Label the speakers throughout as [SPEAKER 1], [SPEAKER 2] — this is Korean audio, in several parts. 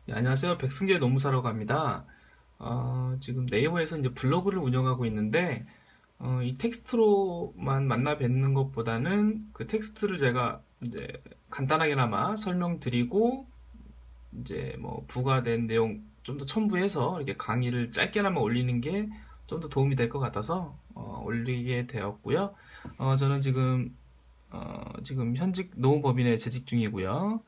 [SPEAKER 1] 네, 안녕하세요. 백승재 노무사라고 합니다. 지금 네이버에서 이제 블로그를 운영하고 있는데, 이 텍스트로만 만나 뵙는 것보다는 그 텍스트를 제가 이제 간단하게나마 설명드리고, 이제 뭐 부과된 내용 좀 더 첨부해서 이렇게 강의를 짧게나마 올리는 게 좀 더 도움이 될 것 같아서 올리게 되었고요. 저는 지금 현직 노무법인에 재직 중이고요.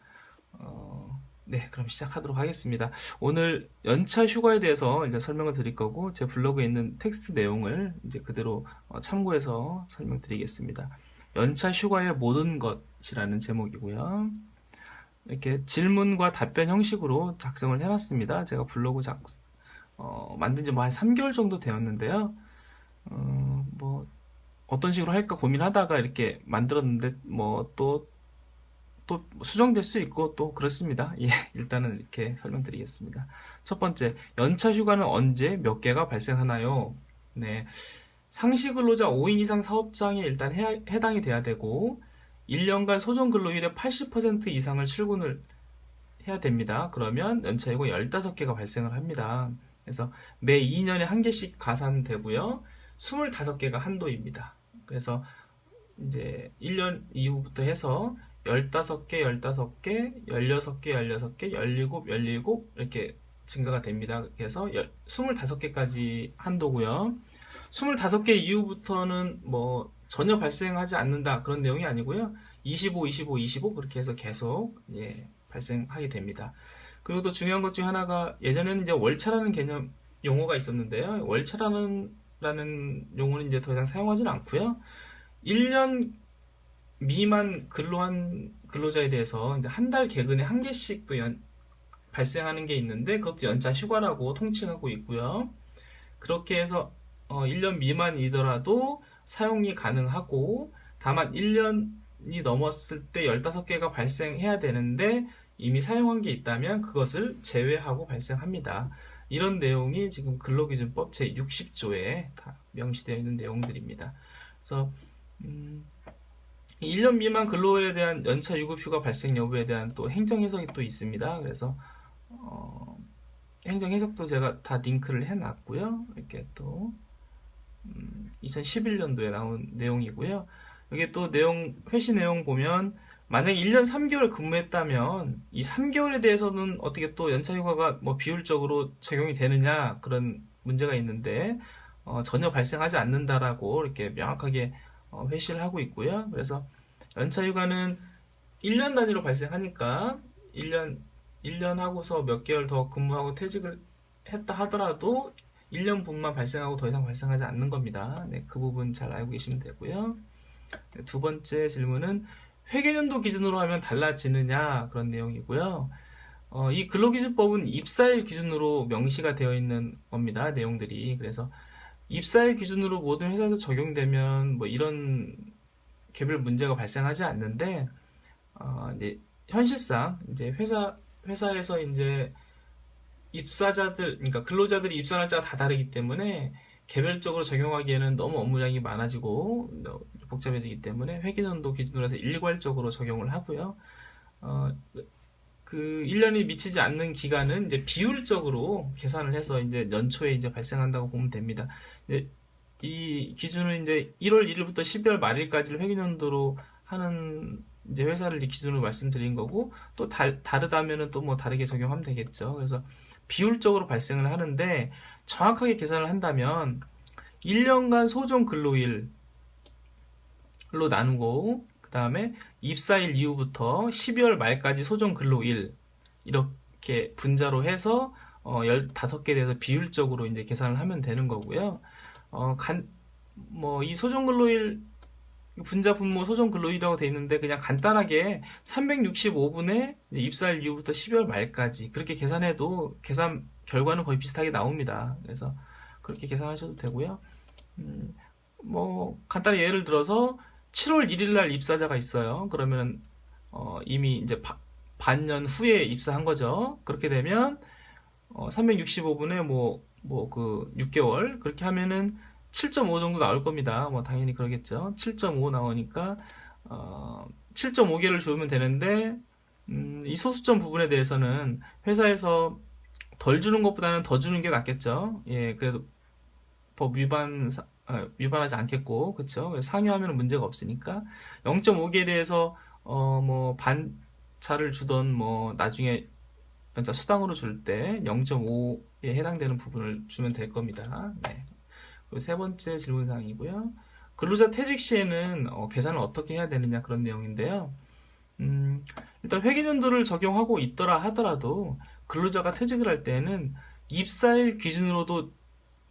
[SPEAKER 1] 네, 그럼 시작하도록 하겠습니다. 오늘 연차 휴가에 대해서 이제 설명을 드릴 거고, 제 블로그에 있는 텍스트 내용을 이제 그대로 참고해서 설명드리겠습니다. 연차 휴가의 모든 것이라는 제목이고요. 이렇게 질문과 답변 형식으로 작성을 해놨습니다. 제가 블로그 만든 지 뭐 한 3개월 정도 되었는데요. 뭐 어떤 식으로 할까 고민하다가 이렇게 만들었는데 또 수정될 수 있고 또 그렇습니다. 예, 일단은 이렇게 설명드리겠습니다. 첫 번째, 연차 휴가는 언제 몇 개가 발생하나요? 네, 상시 근로자 5인 이상 사업장에 일단 해당이 돼야 되고 1년간 소정 근로일의 80% 이상을 출근을 해야 됩니다. 그러면 연차 휴가 15개가 발생을 합니다. 그래서 매 2년에 한 개씩 가산되고요. 25개가 한도입니다. 그래서 이제 1년 이후부터 해서 15개, 15개, 16개, 16개, 17, 17 이렇게 증가가 됩니다. 그래서 25개까지 한도고요. 25개 이후부터는 뭐 전혀 발생하지 않는다 그런 내용이 아니고요. 25, 25, 25 그렇게 해서 계속 발생하게 됩니다. 그리고 또 중요한 것 중에 하나가 예전에는 이제 월차라는 개념 용어가 있었는데요. 월차라는 용어는 이제 더 이상 사용하지는 않고요. 1년 미만 근로한 근로자에 대해서 이제 한 달 개근에 한 개씩 또 발생하는 게 있는데 그것도 연차 휴가라고 통칭하고 있고요. 그렇게 해서 1년 미만이더라도 사용이 가능하고 다만 1년이 넘었을 때 15개가 발생해야 되는데 이미 사용한 게 있다면 그것을 제외하고 발생합니다. 이런 내용이 지금 근로기준법 제60조에 다 명시되어 있는 내용들입니다. 그래서 1년 미만 근로에 대한 연차 유급휴가 발생 여부에 대한 또 행정 해석이 또 있습니다. 그래서 행정 해석도 제가 다 링크를 해놨고요. 이렇게 또 2011년도에 나온 내용이고요. 여기 또 회시 내용 보면 만약에 1년 3개월 근무했다면 이 3개월에 대해서는 어떻게 또 연차휴가가 뭐 비율적으로 적용이 되느냐 그런 문제가 있는데 전혀 발생하지 않는다라고 이렇게 명확하게 회시를 하고 있고요. 그래서 연차휴가는 1년 단위로 발생하니까 1년 하고서 몇 개월 더 근무하고 퇴직을 했다 하더라도 1년분만 발생하고 더 이상 발생하지 않는 겁니다. 네, 그 부분 잘 알고 계시면 되고요. 네, 두 번째 질문은 회계연도 기준으로 하면 달라지느냐 그런 내용이고요. 이 근로기준법은 입사일 기준으로 명시가 되어 있는 겁니다. 내용들이. 그래서 입사일 기준으로 모든 회사에서 적용되면 뭐 이런 개별 문제가 발생하지 않는데 이제 현실상 이제 회사에서 이제 입사자들, 그러니까 근로자들이 입사 날짜가 다 다르기 때문에 개별적으로 적용하기에는 너무 업무량이 많아지고 복잡해지기 때문에 회계연도 기준으로 해서 일괄적으로 적용을 하고요. 어, 그 1년이 미치지 않는 기간은 이제 비율적으로 계산을 해서 이제 연초에 이제 발생한다고 보면 됩니다. 이제 이 기준은 이제 1월 1일부터 12월 말일까지를 회계연도로 하는 이제 회사를 기준으로 말씀드린 거고 또 다르다면은 또 뭐 다르게 적용하면 되겠죠. 그래서 비율적으로 발생을 하는데 정확하게 계산을 한다면 1년간 소정 근로일로 나누고 그 다음에 입사일 이후부터 12월 말까지 소정 근로일 이렇게 분자로 해서 15개 대해서 비율적으로 이제 계산을 하면 되는 거고요. 이 소정 근로일 분자 분모 소정 근로일이라고 돼 있는데 그냥 간단하게 365분의 입사일 이후부터 12월 말까지 그렇게 계산해도 계산 결과는 거의 비슷하게 나옵니다. 그래서 그렇게 계산하셔도 되고요. 간단히 예를 들어서 7월 1일 날 입사자가 있어요. 그러면 이미 이제 반년 후에 입사한 거죠. 그렇게 되면 365분에 그 6개월 그렇게 하면은 7.5 정도 나올 겁니다. 뭐 당연히 그러겠죠. 7.5 나오니까 7.5개를 주면 되는데 이 소수점 부분에 대해서는 회사에서 덜 주는 것보다는 더 주는 게 낫겠죠. 예, 그래도 법 위반하지 않겠고, 그쵸? 상회하면 문제가 없으니까. 0.5개에 대해서, 뭐, 반차를 주던, 뭐, 나중에, 연차 수당으로 줄 때 0.5에 해당되는 부분을 주면 될 겁니다. 네. 그리고 세 번째 질문사항이고요. 근로자 퇴직 시에는 계산을 어떻게 해야 되느냐 그런 내용인데요. 일단 회계연도를 적용하고 있더라 하더라도 근로자가 퇴직을 할 때는 입사일 기준으로도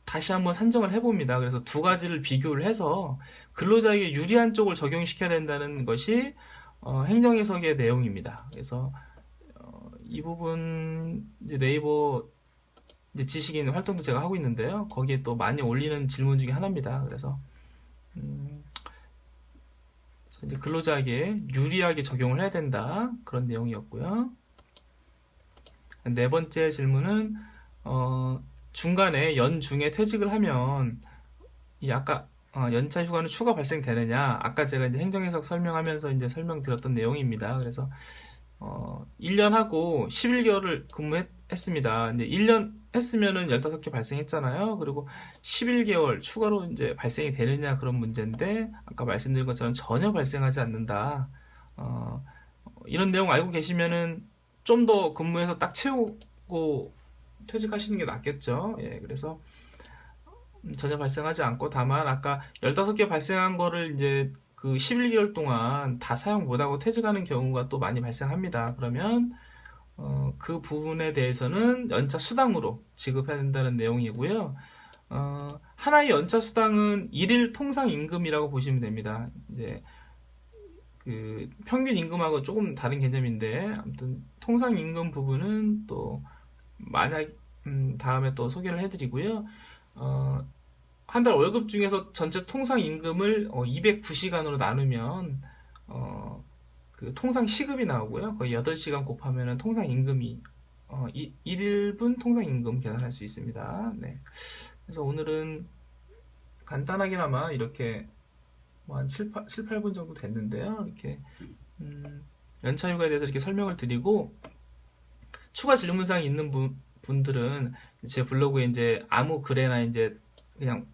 [SPEAKER 1] 다시 한번 산정을 해봅니다. 그래서 두 가지를 비교를 해서 근로자에게 유리한 쪽을 적용시켜야 된다는 것이 행정해석의 내용입니다. 그래서 이 부분 이제 네이버 이제 지식인 활동도 제가 하고 있는데요. 거기에 또 많이 올리는 질문 중에 하나입니다. 그래서 이제 근로자에게 유리하게 적용을 해야 된다 그런 내용이었고요. 네 번째 질문은 중간에 연중에 퇴직을 하면 이 아까 연차 휴가는 추가 발생되느냐? 아까 제가 이제 행정해석 설명하면서 이제 설명드렸던 내용입니다. 그래서 1년 하고 11개월을 근무했습니다. 이제 1년 했으면은 15개 발생했잖아요. 그리고 11개월 추가로 이제 발생이 되느냐 그런 문제인데 아까 말씀드린 것처럼 전혀 발생하지 않는다. 이런 내용 알고 계시면은 좀 더 근무해서 딱 채우고 퇴직하시는 게 낫겠죠. 예, 그래서 전혀 발생하지 않고 다만 아까 15개 발생한 거를 이제 그 11개월 동안 다 사용 못하고 퇴직하는 경우가 또 많이 발생합니다. 그러면 그 부분에 대해서는 연차 수당으로 지급해야 된다는 내용이고요. 하나의 연차 수당은 일일 통상 임금이라고 보시면 됩니다. 이제 그 평균 임금하고 조금 다른 개념인데 아무튼 통상 임금 부분은 또 만약 다음에 또 소개를 해드리고요. 한 달 월급 중에서 전체 통상 임금을 209시간으로 나누면 그 통상 시급이 나오고요. 거의 8시간 곱하면 통상 임금이 1분 통상 임금 계산할 수 있습니다. 네. 그래서 오늘은 간단하게나마 이렇게 뭐한 7, 8분 정도 됐는데요. 이렇게 연차휴가에 대해서 이렇게 설명을 드리고 추가 질문사항이 있는 분들은 제 블로그에 이제 아무 글에나 이제 그냥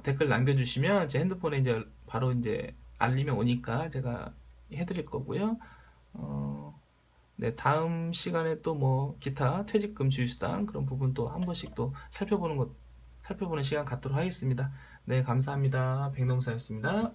[SPEAKER 1] 댓글 남겨주시면 제 핸드폰에 이제 바로 이제 알림이 오니까 제가 해드릴 거고요. 네, 다음 시간에 또 뭐 기타 퇴직금 주휴수당 그런 부분도 한 번씩 또 살펴보는 시간 갖도록 하겠습니다. 네, 감사합니다. 백nom사였습니다.